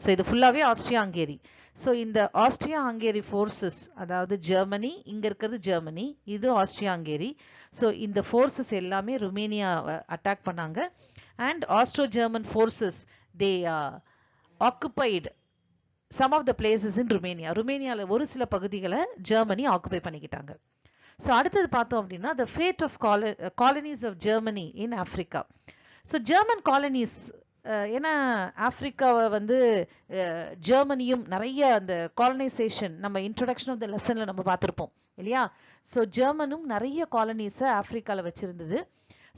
ஸோ இது ஃபுல்லாகவே ஆஸ்ட்ரியா ஹங்கேரி. ஸோ இந்த ஆஸ்ட்ரியா ஹங்கேரி ஃபோர்ஸஸ், அதாவது ஜெர்மனி, இங்கே இருக்கிறது ஜெர்மனி, இது ஆஸ்ட்ரியா ஹங்கேரி. ஸோ இந்த ஃபோர்ஸஸ் எல்லாமே ருமேனியா அட்டாக் பண்ணாங்க. And astro German forces they occupied some of the places in Romania. ருமேனியால ஒரு சில பகுதிகளை ஜெர்மனி ஆக்குபை பண்ணிக்கிட்டாங்க. ஸோ அடுத்தது பார்த்தோம் அப்படின்னா the fate of colonies of Germany in Africa. So German colonies, ஏன்னா ஆப்பிரிக்காவை வந்து ஜெர்மனியும் நிறைய அந்த காலனைசேஷன் நம்ம இன்ட்ரோடக்ஷன் ஆஃப் த லெசன்ல நம்ம பார்த்துருப்போம் இல்லையா? ஸோ ஜெர்மனும் நிறைய காலனிஸை ஆப்பிரிக்காவில் வச்சிருந்தது.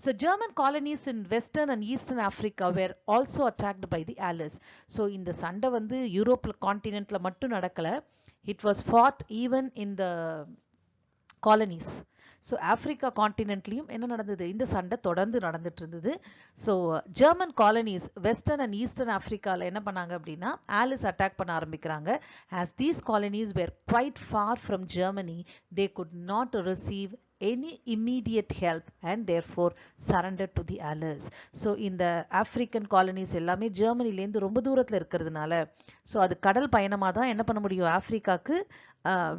So German colonies in Western and Eastern Africa were also attacked by the Allies. So இந்த சண்டை வந்து யூரோப் கான்டினென்ட்ல மட்டும் நடக்கல, it was fought even in the colonies. So Africa கான்டினென்ட்லையும் என்ன நடந்தது, இந்த சண்டை தொடர்ந்து நடந்துட்டு இருந்தது. So German colonies western and eastern ஆப்பிரிக்காவில் என்ன பண்ணாங்க அப்படின்னா ஆலிஸ் அட்டாக் பண்ண ஆரம்பிக்கிறாங்க. As these colonies were quite far from Germany, they could not receive any immediate help and therefore surrendered to the Allies. So இந்த ஆப்பிரிக்கன் காலனிஸ் எல்லாமே ஜெர்மனிலேருந்து ரொம்ப தூரத்தில் இருக்கிறதுனால ஸோ அது கடல் பயணமாக தான் என்ன பண்ண முடியும், ஆப்பிரிக்காவுக்கு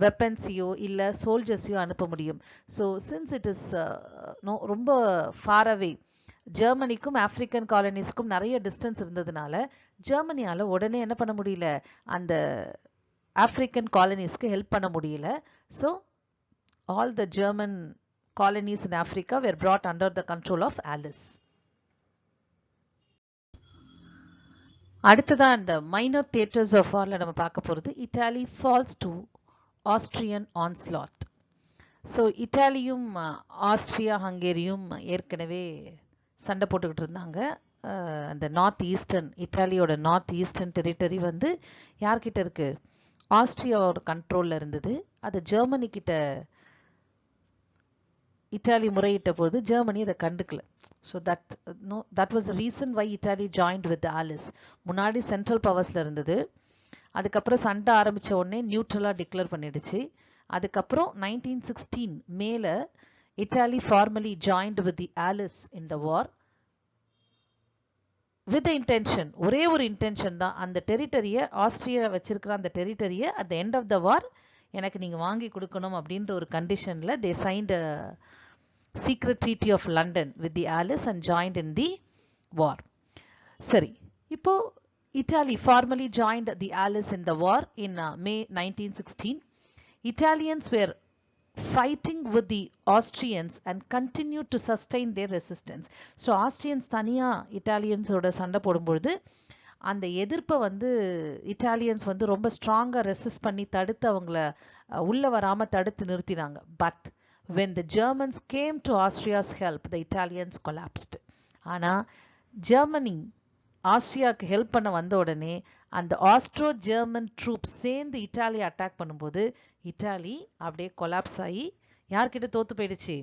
வெப்பன்ஸையோ இல்லை சோல்ஜர்ஸையோ அனுப்ப முடியும். ஸோ சின்ஸ் இட் இஸ் ரொம்ப ஃபார் அவே, ஜெர்மனிக்கும் ஆப்பிரிக்கன் காலனிஸ்க்கும் நிறைய டிஸ்டன்ஸ் இருந்ததுனால ஜெர்மனியால் உடனே என்ன பண்ண முடியல, அந்த ஆப்பிரிக்கன் காலனிஸ்க்கு ஹெல்ப் பண்ண முடியல. So all the German colonies in Africa were brought under the control of Allies. அடுத்ததா இந்த minor theaters of warல நம்ம பார்க்க போறது Italy falls to Austrian onslaught. So இட்டாலியும் ஆஸ்ட்ரியா ஹங்கேரியும் ஏற்கனவே சண்டை போட்டுக்கிட்டு இருந்தாங்க. அந்த நார்த் ஈஸ்டர்ன் இட்டாலியோட நார்த் ஈஸ்டர்ன் டெரிட்டரி வந்து யார்கிட்ட இருக்கு? ஆஸ்ட்ரியாவோட கண்ட்ரோலில் இருந்தது. அது ஜெர்மனி கிட்ட இட்டாலி முறையிட்ட போது ஜெர்மனி அதை கண்டுக்கல. So that was reason why Italy joined with allies. முன்னாடி சென்ட்ரல் பவர்ஸில் இருந்தது. அதுக்கப்புறம் சண்டை ஆரம்பித்த உடனே நியூட்ரலாக டிக்ளேர் பண்ணிடுச்சு. அதுக்கப்புறம் 1916 மேல Italy formally joined with the Allies in the war with intention, ஒரே ஒரு இன்டென்ஷன் தான், அந்த டெரிட்டரியை ஆஸ்ட்ரியா வச்சிருக்கிற அந்த டெரிட்டரியை at the end of the war எனக்கு நீங்கள் வாங்கி கொடுக்கணும் அப்படின்ற ஒரு கண்டிஷனில் they signed secret treaty of London with the Allies and joined in the war. சரி, இப்போ Italy formally joined the Allies in the war in May 1916. Italians were fighting with the Austrians and continued to sustain their resistance. So Austrians தனியா இட்டாலியன்ஸோட சண்டை போடும்பொழுது அந்த எதிர்ப்பை வந்து Italians வந்து ரொம்ப ஸ்ட்ராங்காக ரெசிஸ்ட் பண்ணி தடுத்து அவங்கள உள்ள வராம தடுத்து நிறுத்தினாங்க. But when the Germans came to Austria's help, the Italians collapsed. ஆனா ஜெர்மனி ஆஸ்ட்ரியாவுக்கு ஹெல்ப் பண்ண வந்த உடனே அந்த ஆஸ்ட்ரோ ஜெர்மன் ட்ரூப்ஸ் சேர்ந்து இட்டாலியை அட்டாக் பண்ணும்போது இட்டாலி அப்படியே கொலாப்ஸ் ஆகி யார்கிட்ட தோத்து போயிடுச்சு?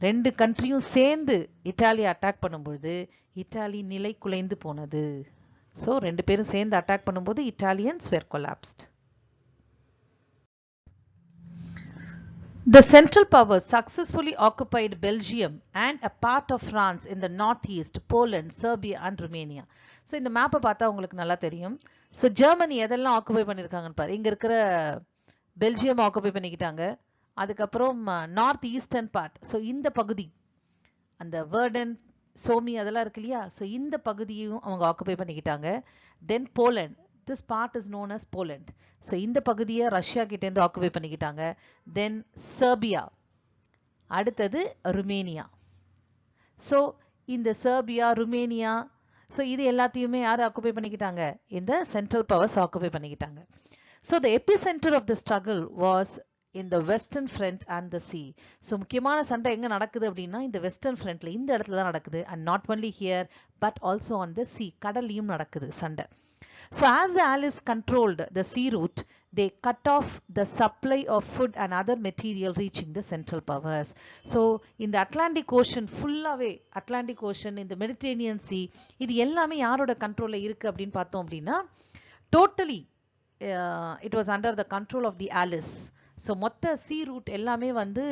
ரெண்டு கண்ட்ரியும் சேர்ந்து இட்டாலியை அட்டாக் பண்ணும்போது இட்டாலி நிலை குலைந்து போனது. ஸோ ரெண்டு பேரும் சேர்ந்து அட்டாக் பண்ணும்போது Italians were collapsed. The Central Powers successfully occupied Belgium and a part of France in the northeast, Poland, Serbia and Romania. So இந்த மேப்பை பார்த்தா உங்களுக்கு நல்லா தெரியும். ஸோ ஜெர்மனி எதெல்லாம் ஆக்குபை பண்ணியிருக்காங்கன்னு பாரு. இங்கே இருக்கிற பெல்ஜியம் ஆக்குபை பண்ணிக்கிட்டாங்க. அதுக்கப்புறம் நார்த் ஈஸ்டர்ன் பார்ட், ஸோ இந்த பகுதி அந்த வேர்டன் சோமி அதெல்லாம் இருக்கு இல்லையா, ஸோ இந்த பகுதியும் அவங்க ஆக்குபை பண்ணிக்கிட்டாங்க. தென் Poland, this part is known as Poland. So இந்த பகுதியை ரஷ்யா கிட்டேருந்து ஆக்குபை பண்ணிக்கிட்டாங்க. தென் சர்பியா, அடுத்தது ருமேனியா. ஸோ இந்த சர்பியா ருமேனியா, ஸோ இது எல்லாத்தையுமே யார் ஆக்குபை பண்ணிக்கிட்டாங்க? இந்த சென்ட்ரல் பவர்ஸ் ஆக்குபை பண்ணிக்கிட்டாங்க. So the epicenter of the struggle was in the western front and the sea. So முக்கியமான சண்டை எங்கே நடக்குது அப்படின்னா இந்த வெஸ்டர்ன் ஃப்ரண்ட்ல, இந்த இடத்துல தான் நடக்குது. And not only here but also on the sea, கடல்லையும் நடக்குது சண்டை. So as the Allies controlled the sea route, they cut off the supply of food and other material reaching the Central Powers. So in the Atlantic Ocean, full-ஆவே Atlantic Ocean, in the Mediterranean Sea, இது எல்லாமே யாரோட கண்ட்ரோல்ல இருக்கு அப்படின்னு பார்த்தோம் அப்படின்னா totally it was under the control of the Allies. So மொத்த sea route எல்லாமே வந்து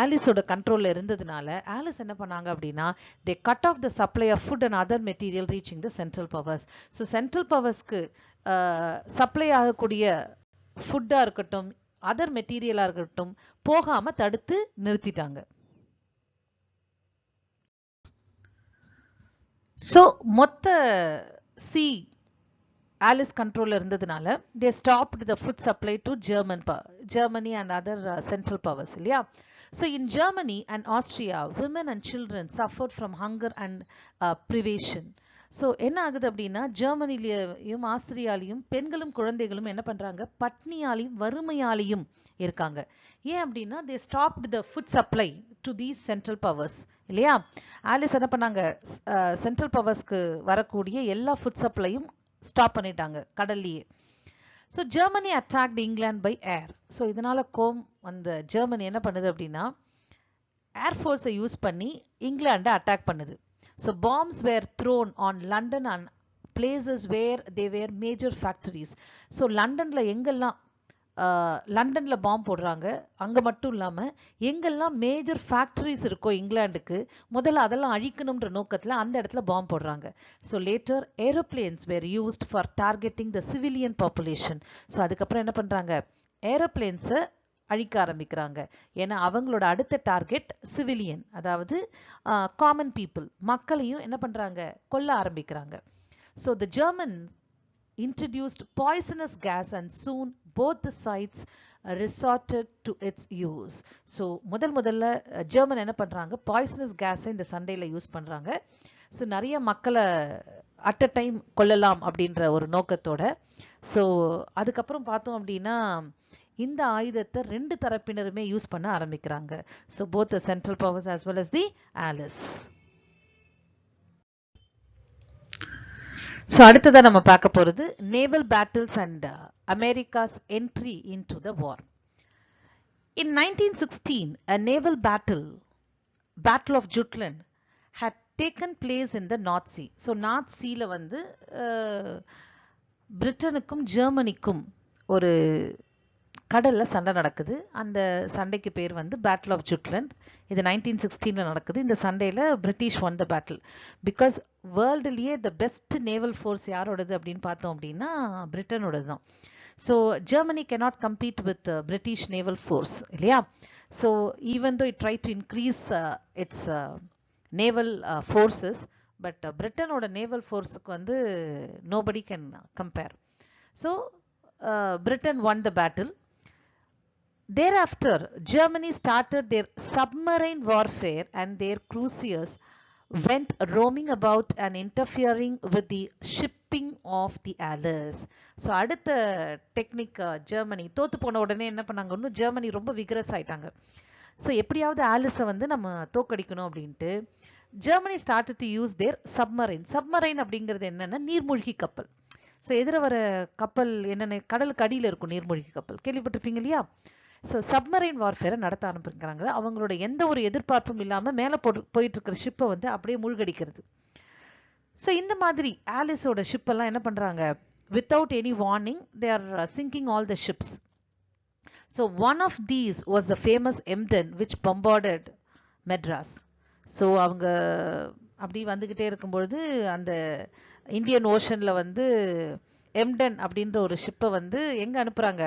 ஆலிஸோட கண்ட்ரோலில் இருந்ததுனால ஆலிஸ் என்ன பண்ணாங்க அப்படின்னா they cut off the supply of food and other material reaching the central powers. So central பவர்ஸ்க்கு சப்ளை ஆகக்கூடிய ஃபுட்டாக இருக்கட்டும் அதர் மெட்டீரியலாக இருக்கட்டும் போகாமல் தடுத்து நிறுத்திட்டாங்க. ஸோ மொத்த சி ஆலிஸ் கண்ட்ரோல்ல இருந்ததுனால they stopped the food supply to Germany and other central powers இல்லையா. So in Germany and Austria, women and children suffered from hunger and privation. So என்ன ஆகுது அப்படின்னா ஜெர்மனிலையும் ஆஸ்திரியாலையும் பெண்களும் குழந்தைகளும் என்ன பண்றாங்க? பட்னியாலையும் வறுமையாலையும் இருக்காங்க. ஏன் அப்படின்னா they stopped the food supply to these central powers இல்லையா. ஆலிஸ் என்ன பண்ணாங்க? சென்ட்ரல் பவர்ஸ்க்கு வரக்கூடிய எல்லா ஃபுட் சப்ளையும் ஸ்டாப் பண்ணிட்டாங்க கடல்லையே. So Germany attacked England by air. So இதனால அந்த ஜெர்மனி என்ன பண்ணுது அப்படின்னா ஏர்ஃபோர்ஸை யூஸ் பண்ணி இங்கிலாண்டை அட்டாக் பண்ணுது. So bombs were thrown on London and places where they were major factories. So லண்டன்ல எங்கெல்லாம் லண்டன்ல பாம்பு போடுறாங்க, அங்க மட்டும் இல்லாம எங்கெல்லாம் மேஜர் ஃபேக்டரிஸ் இருக்கோ இங்கிலாந்துக்கு முதல்ல அதெல்லாம் அழிக்கணும்ன்ற நோக்கத்துல அந்த இடத்துல பாம்பு போடுறாங்க. So later aeroplanes were used for targeting the civilian population. So அதுக்கப்புறம் என்ன பண்றாங்க? ஏரோப்ளேன்ஸை அழிக்க ஆரம்பிக்கிறாங்க. ஏன்னா அவங்களோட அடுத்த டார்கெட் சிவிலியன், அதாவது காமன் பீப்புள், மக்களையும் என்ன பண்றாங்க? கொல்ல ஆரம்பிக்கிறாங்க. So the Germans introduced poisonous gas and soon both the sides resorted to its use. So முதல்ல ஜெர்மன் என்ன பண்றாங்க? பாய்சனஸ் கேஸை இந்த சண்டையில யூஸ் பண்றாங்க. ஸோ நிறைய மக்களை அட் அ டைம் கொல்லலாம் அப்படின்ற ஒரு நோக்கத்தோட. ஸோ அதுக்கப்புறம் பார்த்தோம் அப்படின்னா இந்த ஆயுதத்தை ரெண்டு தரப்பினருமே யூஸ் பண்ண ஆரம்பிக்கிறாங்க. So both the central powers as well as the allies. So அடுத்ததா நம்ம பார்க்க போறது naval battles and America's entry into the war. In 1916, a naval battle of Jutland had taken place in the North Sea. So North Seaல வந்து பிரிட்டனுக்கும் ஜெர்மனிக்கும் ஒரு கடல்ல சண்டை நடக்குது. அந்த சண்டைக்கு பேர் வந்து பேட்டில் ஆஃப் ஜுட்லண்ட். இது 1916ல நடக்குது. இந்த சண்டையில British won the battle. Because வேர்ல்டுலயே த பெஸ்ட் நேவல் ஃபோர்ஸ் யாரோடது அப்படின்னு பார்த்தோம் அப்படின்னா பிரிட்டனோடது தான். So Germany cannot compete with British naval force இல்லையா? So even though it tried to increase its naval forces, but பிரிட்டனோட நேவல் ஃபோர்ஸுக்கு வந்து nobody can compare. So Britain won the battle. Thereafter, Germany started their submarine warfare and their cruisers went roaming about and interfering with the shipping of the Allies. So அடுத்த technique Germany தோத்து போன உடனே என்ன பண்ணாங்க, இன்னும் Germany ரொம்ப vigorous ஆயிட்டாங்க. So எப்படியாவது ஆலிஸை வந்து நம்ம தோக்கடிக்கணும் அப்படின்ட்டு Germany started to use their submarine. Submarine அப்படிங்கிறது என்னன்னா நீர்மூழ்கி கப்பல். ஸோ எதிர வர கப்பல் என்னென்ன கடலுக்கு அடியில் இருக்கும் நீர்மூழ்கி கப்பல், கேள்விப்பட்டிருப்பீங்க இல்லையா? ஸோ சப்மரைன் வார்ஃபேரை நடத்த ஆரம்பிக்கிறாங்க. அவங்களோட எந்த ஒரு எதிர்பார்ப்பும் இல்லாமல் மேலே போயிட்டு இருக்கிற ஷிப்பை வந்து அப்படியே மூழ்கடிக்கிறது. ஸோ இந்த மாதிரி ஆலிஸோட ஷிப்பெல்லாம் என்ன பண்ணுறாங்க, without any warning they are sinking all the ships. So one of these was the famous Emden which bombarded Madras. So அவங்க அப்படி வந்துக்கிட்டே இருக்கும்பொழுது அந்த இந்தியன் ஓஷனில் வந்து எம்டன் அப்படின்ற ஒரு ஷிப்பை வந்து எங்கே அனுப்புகிறாங்க,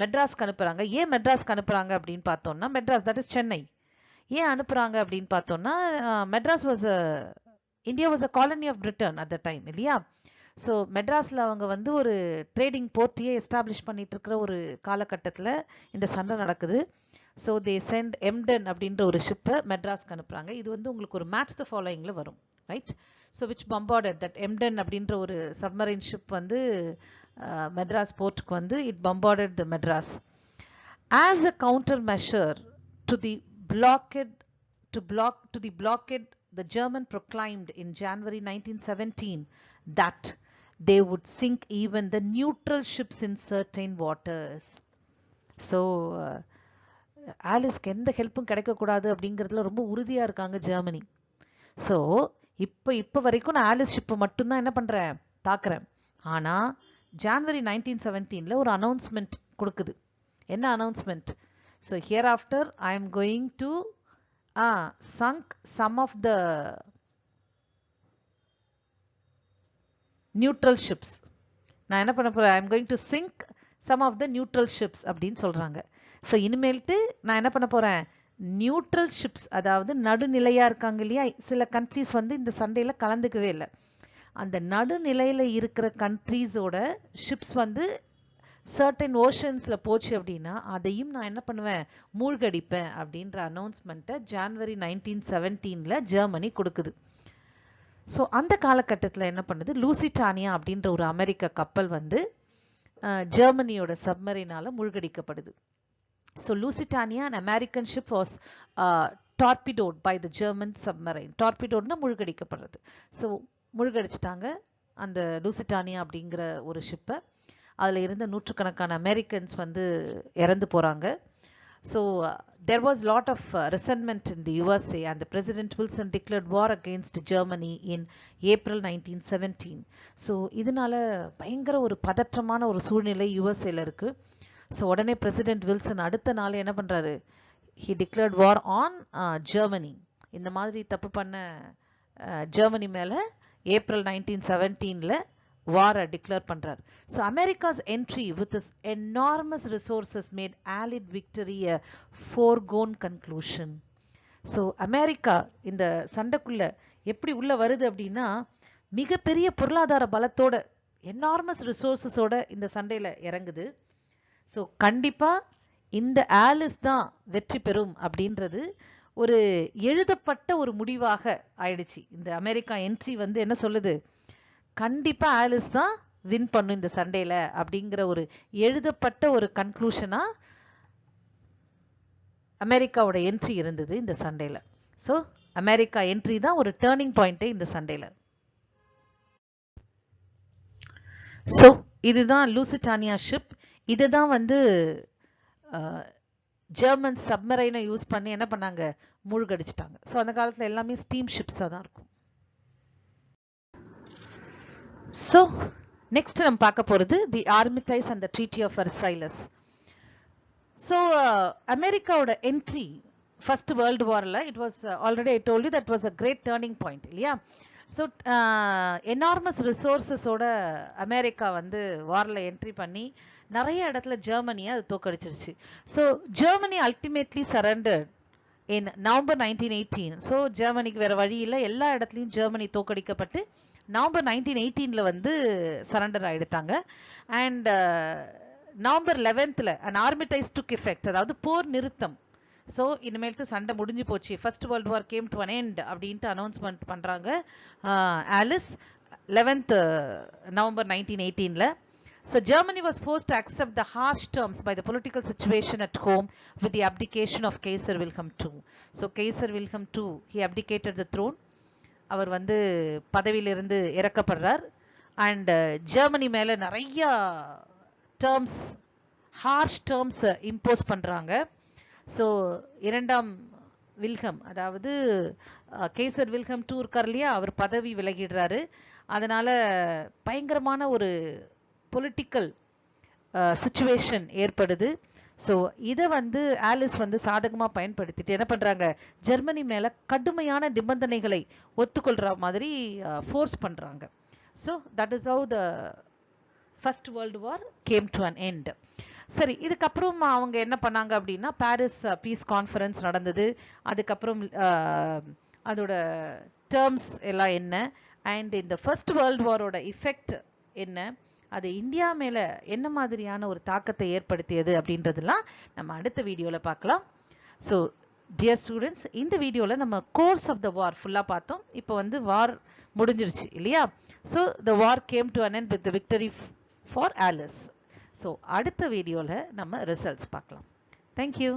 மெட்ராஸ்க்கு அனுப்புகிறாங்க. ஏன் மெட்ராஸ்க்கு அனுப்புகிறாங்க அப்படின்னு பார்த்தோம்னா, மெட்ராஸ் தட் இஸ் சென்னை. ஏன் அனுப்புகிறாங்க அப்படின்னு பார்த்தோம்னா, Madras India was a colony of Britain at the time இல்லையா? ஸோ மெட்ராஸில் அவங்க வந்து ஒரு ட்ரேடிங் போர்ட்டையே எஸ்டாப்ளிஷ் பண்ணிட்டு இருக்கிற ஒரு காலகட்டத்தில் இந்த சண்டை நடக்குது. ஸோ தே சென்ட் எம்டன் அப்படின்ற ஒரு ஷிப்பை மெட்ராஸ்க்கு அனுப்புகிறாங்க. இது வந்து உங்களுக்கு ஒரு மேட்ச் த ஃபாலோயிங்கில் வரும், right? So which bombarded that Emden அப்படின்ற ஒரு சப்மரைன் ஷிப் வந்து மெட்ராஸ் போர்ட்டுக்கு வந்து it bombarded the Madras. As a counter measure to the blockade the German proclaimed in January 1917 that they would sink even the neutral ships in certain waters. So ஆலிஸ்க்கு எந்த ஹெல்ப்பும் கிடைக்கக்கூடாது அப்படிங்கிறதுல ரொம்ப உறுதியா இருக்காங்க ஜெர்மனி. ஸோ இப்போ வரைக்கும் நான் ஆலிஸ் ஷிப்பை மட்டும்தான் என்ன பண்றேன், தாக்குறேன். ஆனா ஜான்வரி 1917ல ஒரு அனௌன்ஸ்மெண்ட் கொடுக்குது. என்ன announcement? So here after I am going to sunk some of the neutral ships. நான் என்ன பண்ண போறேன், I am going to sink some of the neutral ships அப்படின்னு சொல்றாங்க. ஸோ இனிமேல்ட்டு நான் என்ன பண்ண போறேன், நியூட்ரல் ஷிப்ஸ், அதாவது நடுநிலையா இருக்காங்க இல்லையா, சில கண்ட்ரீஸ் வந்து இந்த சண்டையில கலந்துக்கவே இல்லை. அந்த நடுநிலையில இருக்கிற கண்ட்ரீஸோட ஷிப்ஸ் வந்து சர்டன் ஓஷன்ஸ்ல போச்சு அப்படின்னா அதையும் நான் என்ன பண்ணுவேன், மூழ்கடிப்பேன் அப்படின்ற அனௌன்ஸ்மெண்ட்டை ஜான்வரி 1917ல ஜெர்மனி கொடுக்குது. ஸோ அந்த காலகட்டத்தில் என்ன பண்ணுது, லூசிட்டானியா அப்படின்ற ஒரு அமெரிக்க கப்பல் வந்து ஜெர்மனியோட சப்மரினால மூழ்கடிக்கப்படுது. So Lusitania an American ship was torpedoed by the German submarine. டார்பிடோட்னா மூழ்கடிக்கப்படுறது. ஸோ மூழ்கடிச்சிட்டாங்க அந்த லூசிட்டானியா அப்படிங்கிற ஒரு ஷிப்பை. அதில் இருந்த நூற்றுக்கணக்கான அமெரிக்கன்ஸ் வந்து இறந்து போகிறாங்க. So there was lot of resentment in the USA and the President Wilson declared war against Germany in April 1917. So இதனால பயங்கர ஒரு பதற்றமான ஒரு சூழ்நிலை யூஎஸ்ஏல இருக்கு. ஸோ உடனே பிரசிடென்ட் வில்சன் அடுத்த நாள் என்ன பண்ணுறாரு, he declared war on Germany. இந்த மாதிரி தப்பு பண்ண ஜெர்மனி மேலே ஏப்ரல் 1917ல வாரை டிக்ளேர் பண்றார். So America's entry with his enormous resources made allied victory a foregone conclusion. So America இந்த சண்டைக்குள்ள எப்படி உள்ள வருது அப்படின்னா, மிகப்பெரிய பொருளாதார பலத்தோட எனார்மஸ் ரிசோர்சஸோட இந்த சண்டையில இறங்குது. ஸோ கண்டிப்பா இந்த ஆலிஸ் தான் வெற்றி பெறும் அப்படின்றது ஒரு எழுதப்பட்ட ஒரு முடிவாக ஆயிடுச்சு. இந்த அமெரிக்கா என்ட்ரி வந்து என்ன சொல்லுது, கண்டிப்பா ஆலிஸ் தான் வின் பண்ணும் இந்த சண்டேல அப்படிங்கிற ஒரு எழுதப்பட்ட ஒரு கன்க்ளூஷனா அமெரிக்காவோட என்ட்ரி இருந்தது இந்த சண்டேல. ஸோ அமெரிக்கா என்ட்ரி தான் ஒரு டேர்னிங் பாயிண்டே இந்த சண்டேல. ஸோ இதுதான் லூசிட்டானியா ஷிப். இதுதான் வந்து ஜெர்மன் சப்மரைனை யூஸ் பண்ணி என்ன பண்ணாங்க, மூழ்கடிச்சிட்டாங்க. ஸோ அந்த காலத்தில் எல்லாமே ஸ்டீம் ஷிப்ஸாக தான் இருக்கும். ஸோ நெக்ஸ்ட் நம்ம பார்க்க போகிறது the armistice and the treaty of Versailles. So அமெரிக்காவோட என்ட்ரி ஃபர்ஸ்ட் வேர்ல்டு வாரில் it was already I told you that was a great turning point இல்லையா. ஸோ எனார்மஸ் ரிசோர்ஸஸோட அமெரிக்கா வந்து வாரில் என்ட்ரி பண்ணி நிறைய இடத்துல ஜெர்மனியை அது தோக்கடிச்சிருச்சு. So Germany ultimately surrendered in November 1918. So ஜெர்மனிக்கு வேற வழி இல்லை, எல்லா இடத்துலையும் ஜெர்மனி தோக்கடிக்கப்பட்டு நவம்பர் 1918 வந்து சரண்டர் ஆயிடுத்தாங்க. And November 11th an armistice took effect, அதாவது போர் நிறுத்தம். ஸோ இனிமேல்ட்டு சண்டை முடிஞ்சு போச்சு, first world war came to an end அப்படின்ட்டு அனௌன்ஸ்மெண்ட் பண்ணுறாங்க Alice 11th November 1918. So Germany was forced to accept the harsh terms by the political situation at home with the abdication of Kaiser Wilhelm II. So Kaiser Wilhelm II, he abdicated the throne. அவர் வந்து பதவியிலிருந்து இறக்கப்படுறார். And Germany மேலே நிறைய terms, harsh terms impose பண்ணுறாங்க. So இரண்டாம் Wilhelm, அதாவது kesar Wilhelm II இருக்கார் இல்லையா, அவர் பதவி விலகிடுறாரு. அதனால பயங்கரமான ஒரு பொலிட்டிக்கல் சிச்சுவேஷன் ஏற்படுது. ஸோ இதை வந்து ஆலிஸ் வந்து சாதகமாக பயன்படுத்திட்டு என்ன பண்ணுறாங்க, ஜெர்மனி மேலே கடுமையான நிபந்தனைகளை ஒத்துக்கொள்கிற மாதிரி ஃபோர்ஸ் பண்ணுறாங்க. So that is how the first world war came to an end. சரி, இதுக்கப்புறம் அவங்க என்ன பண்ணாங்க அப்படின்னா, பாரிஸ் பீஸ் கான்ஃபரன்ஸ் நடந்தது. அதுக்கப்புறம் அதோட டேர்ம்ஸ் எல்லாம் என்ன, அண்ட் இந்த ஃபர்ஸ்ட் வேர்ல்டு வாரோட இஃபெக்ட் என்ன, அது இந்தியா மேலே என்ன மாதிரியான ஒரு தாக்கத்தை ஏற்படுத்தியது அப்படின்றதெல்லாம் நம்ம அடுத்த வீடியோவில் பார்க்கலாம். ஸோ டியர் ஸ்டூடெண்ட்ஸ், இந்த வீடியோவில் நம்ம கோர்ஸ் ஆஃப் த வார் ஃபுல்லாக பார்த்தோம். இப்போ வந்து வார் முடிஞ்சிருச்சு இல்லையா. So the war came to an end with the victory for Alice. So அடுத்த வீடியோவில் நம்ம ரிசல்ட்ஸ் பார்க்கலாம். தேங்க்யூ.